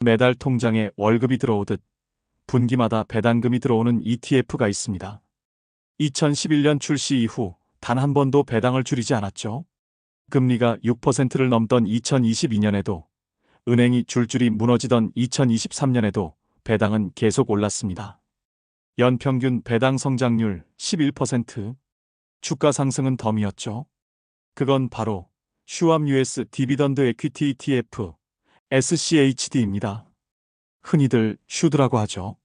매달 통장에 월급이 들어오듯 분기마다 배당금이 들어오는 ETF가 있습니다. 2011년 출시 이후 단 한 번도 배당을 줄이지 않았죠. 금리가 6%를 넘던 2022년에도, 은행이 줄줄이 무너지던 2023년에도 배당은 계속 올랐습니다. 연평균 배당 성장률 11%, 주가 상승은 덤이었죠. 그건 바로 슈왑 US 디비던드 에퀴티 ETF, SCHD입니다. 흔히들 슈드라고 하죠.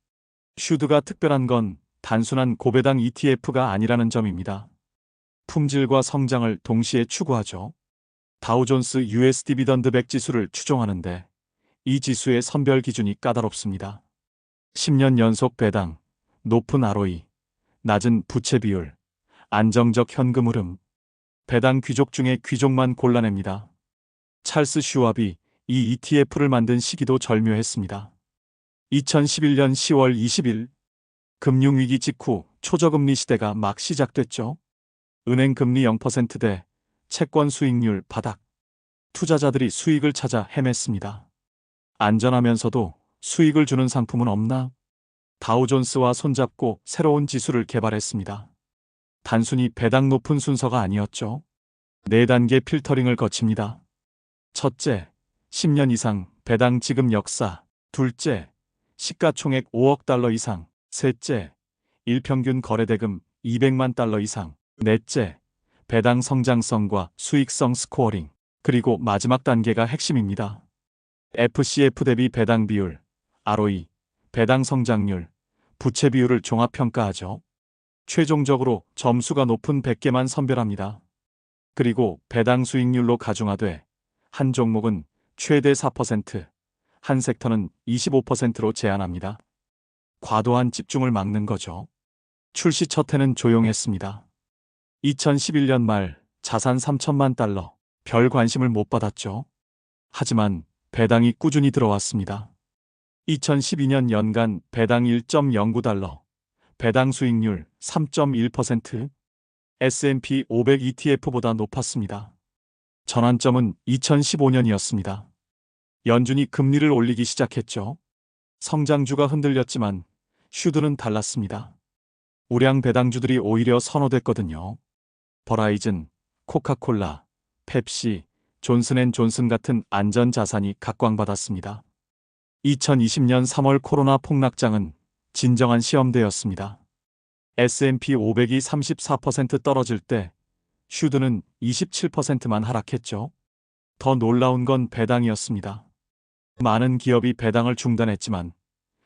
슈드가 특별한 건 단순한 고배당 ETF가 아니라는 점입니다. 품질과 성장을 동시에 추구하죠. 다우존스 US 디비던드 100 지수를 추종하는데 이 지수의 선별 기준이 까다롭습니다. 10년 연속 배당, 높은 ROE, 낮은 부채 비율, 안정적 현금 흐름, 배당 귀족 중에 귀족만 골라냅니다. 찰스 슈왑이 이 ETF를 만든 시기도 절묘했습니다. 2011년 10월 20일, 금융위기 직후 초저금리 시대가 막 시작됐죠. 은행 금리 0%대, 채권 수익률 바닥. 투자자들이 수익을 찾아 헤맸습니다. 안전하면서도 수익을 주는 상품은 없나? 다우존스와 손잡고 새로운 지수를 개발했습니다. 단순히 배당 높은 순서가 아니었죠. 4단계 필터링을 거칩니다. 첫째, 10년 이상 배당 지급 역사. 둘째, 시가총액 5억 달러 이상. 셋째, 일평균 거래대금 200만 달러 이상. 넷째, 배당 성장성과 수익성 스코어링. 그리고 마지막 단계가 핵심입니다. FCF 대비 배당 비율, ROE, 배당 성장률, 부채 비율을 종합평가하죠. 최종적으로 점수가 높은 100개만 선별합니다. 그리고 배당 수익률로 가중하되 한 종목은 최대 4%, 한 섹터는 25%로 제한합니다. 과도한 집중을 막는 거죠. 출시 첫 해는 조용했습니다. 2011년 말 자산 3천만 달러, 별 관심을 못 받았죠. 하지만 배당이 꾸준히 들어왔습니다. 2012년 연간 배당 1.09달러, 배당 수익률 3.1%, S&P 500 ETF보다 높았습니다. 전환점은 2015년이었습니다. 연준이 금리를 올리기 시작했죠. 성장주가 흔들렸지만 슈드는 달랐습니다. 우량 배당주들이 오히려 선호됐거든요. 버라이즌, 코카콜라, 펩시, 존슨앤존슨 같은 안전자산이 각광받았습니다. 2020년 3월 코로나 폭락장은 진정한 시험대였습니다. S&P 500이 34% 떨어질 때 슈드는 27%만 하락했죠. 더 놀라운 건 배당이었습니다. 많은 기업이 배당을 중단했지만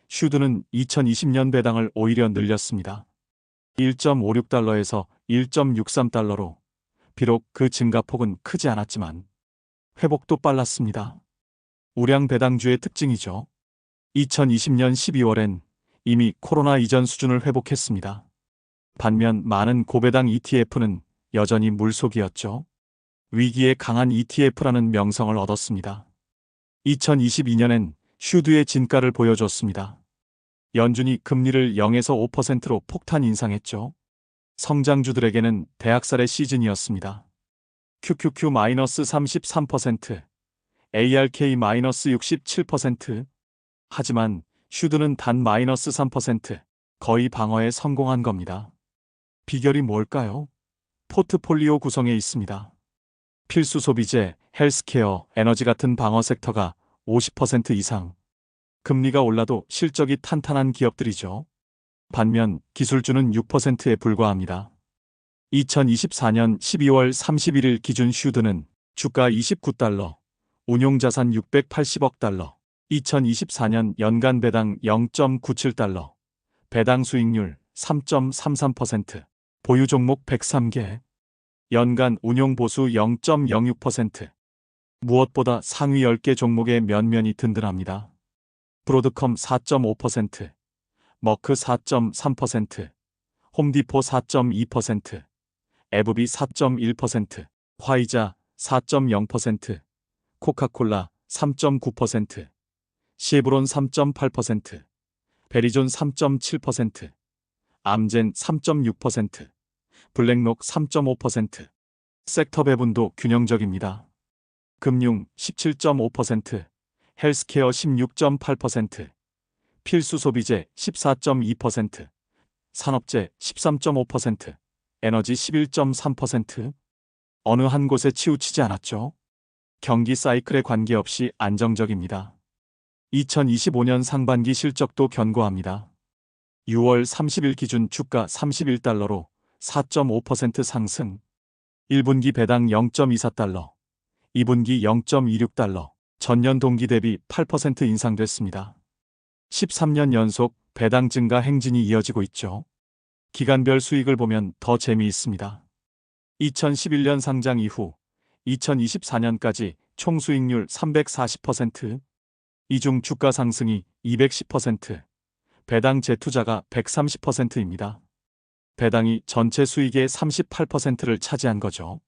슈드는 2020년 배당을 오히려 늘렸습니다. 1.56달러에서 1.63달러로 비록 그 증가폭은 크지 않았지만 회복도 빨랐습니다. 우량 배당주의 특징이죠. 2020년 12월엔 이미 코로나 이전 수준을 회복했습니다. 반면 많은 고배당 ETF는 여전히 물속이었죠. 위기에 강한 ETF라는 명성을 얻었습니다. 2022년엔 슈드의 진가를 보여줬습니다. 연준이 금리를 0에서 5%로 폭탄 인상했죠. 성장주들에게는 대학살의 시즌이었습니다. QQQ-33%, ARK-67%. 하지만 슈드는 단 -3%, 거의 방어에 성공한 겁니다. 비결이 뭘까요? 포트폴리오 구성에 있습니다. 필수 소비재, 헬스케어, 에너지 같은 방어 섹터가 50% 이상. 금리가 올라도 실적이 탄탄한 기업들이죠. 반면 기술주는 6%에 불과합니다. 2024년 12월 31일 기준 슈드는 주가 29달러, 운용자산 680억 달러, 2024년 연간 배당 0.97달러, 배당 수익률 3.33%, 보유 종목 103개, 연간 운용 보수 0.06%. 무엇보다 상위 10개 종목의 면면이 든든합니다. 브로드컴 4.5%, 머크 4.3%, 홈디포 4.2%, 에브비 4.1%, 화이자 4.0%, 코카콜라 3.9%, 시브론 3.8%, 베리존 3.7%, 암젠 3.6%, 블랙록 3.5%. 섹터 배분도 균형적입니다. 금융 17.5%, 헬스케어 16.8%, 필수 소비재 14.2%, 산업재 13.5%, 에너지 11.3%. 어느 한 곳에 치우치지 않았죠. 경기 사이클에 관계없이 안정적입니다. 2025년 상반기 실적도 견고합니다. 6월 30일 기준 주가 31달러로 4.5% 상승, 1분기 배당 0.24달러, 2분기 0.26달러, 전년 동기 대비 8% 인상됐습니다. 13년 연속 배당 증가 행진이 이어지고 있죠. 기간별 수익을 보면 더 재미있습니다. 2011년 상장 이후 2024년까지 총 수익률 340%, 이중 주가 상승이 210%, 배당 재투자가 130%입니다. 배당이 전체 수익의 38%를 차지한 거죠.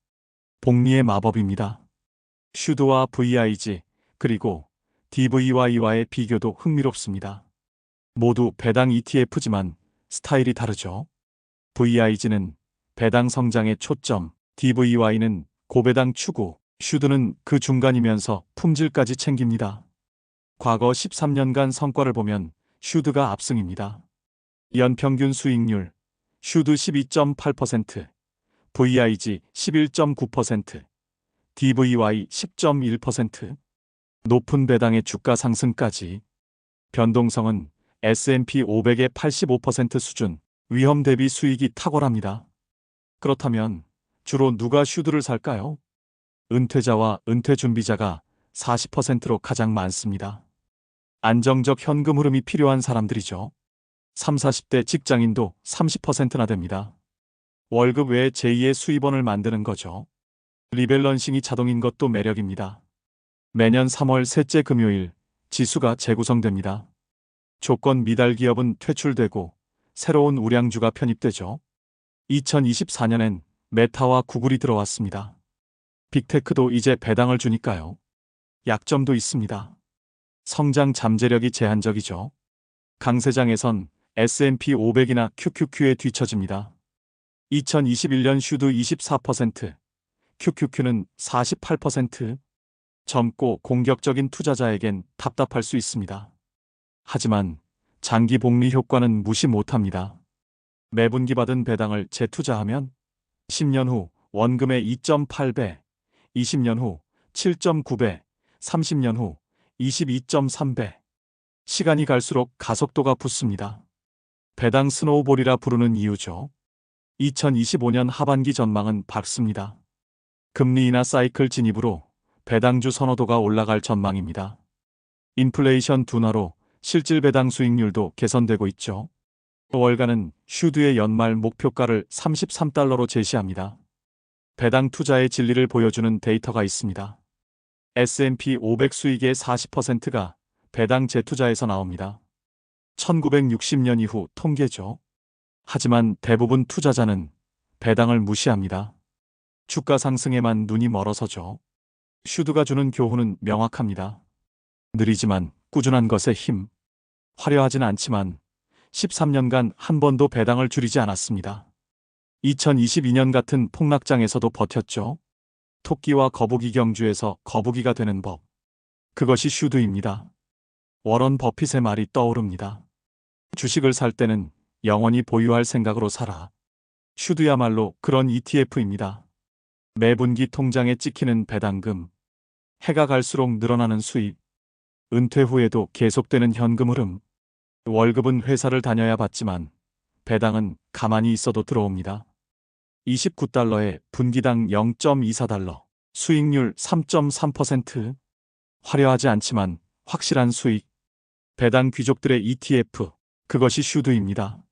복리의 마법입니다. 슈드와 VIG, 그리고 DVY와의 비교도 흥미롭습니다. 모두 배당 ETF지만 스타일이 다르죠. VIG는 배당 성장의 초점, DVY는 고배당 추구, 슈드는 그 중간이면서 품질까지 챙깁니다. 과거 13년간 성과를 보면 슈드가 압승입니다. 연평균 수익률, 슈드 12.8%, VIG 11.9%, DVY 10.1%. 높은 배당의 주가 상승까지. 변동성은 S&P 500의 85% 수준, 위험 대비 수익이 탁월합니다. 그렇다면 주로 누가 슈드를 살까요? 은퇴자와 은퇴 준비자가 40%로 가장 많습니다. 안정적 현금 흐름이 필요한 사람들이죠. 30, 40대 직장인도 30%나 됩니다. 월급 외에 제2의 수입원을 만드는 거죠. 리밸런싱이 자동인 것도 매력입니다. 매년 3월 셋째 금요일 지수가 재구성됩니다. 조건 미달 기업은 퇴출되고 새로운 우량주가 편입되죠. 2024년엔 메타와 구글이 들어왔습니다. 빅테크도 이제 배당을 주니까요. 약점도 있습니다. 성장 잠재력이 제한적이죠. 강세장에선 S&P 500이나 QQQ에 뒤처집니다. 2021년 슈드 24%, QQQ는 48%. 젊고 공격적인 투자자에겐 답답할 수 있습니다. 하지만 장기 복리 효과는 무시 못합니다. 매분기 받은 배당을 재투자하면 10년 후 원금의 2.8배, 20년 후 7.9배, 30년 후 22.3배. 시간이 갈수록 가속도가 붙습니다. 배당 스노우볼이라 부르는 이유죠. 2025년 하반기 전망은 밝습니다. 금리 인하 사이클 진입으로 배당주 선호도가 올라갈 전망입니다. 인플레이션 둔화로 실질 배당 수익률도 개선되고 있죠. 월가는 슈드의 연말 목표가를 33달러로 제시합니다. 배당 투자의 진리를 보여주는 데이터가 있습니다. S&P 500 수익의 40%가 배당 재투자에서 나옵니다. 1960년 이후 통계죠. 하지만 대부분 투자자는 배당을 무시합니다. 주가 상승에만 눈이 멀어서죠. 슈드가 주는 교훈은 명확합니다. 느리지만 꾸준한 것의 힘. 화려하진 않지만 13년간 한 번도 배당을 줄이지 않았습니다. 2022년 같은 폭락장에서도 버텼죠. 토끼와 거북이 경주에서 거북이가 되는 법. 그것이 슈드입니다. 워런 버핏의 말이 떠오릅니다. 주식을 살 때는 영원히 보유할 생각으로 사라. 슈드야말로 그런 ETF입니다. 매분기 통장에 찍히는 배당금, 해가 갈수록 늘어나는 수입, 은퇴 후에도 계속되는 현금 흐름. 월급은 회사를 다녀야 받지만 배당은 가만히 있어도 들어옵니다. 29달러에 분기당 0.24달러, 수익률 3.3%. 화려하지 않지만 확실한 수익. 배당 귀족들의 ETF, 그것이 슈드입니다.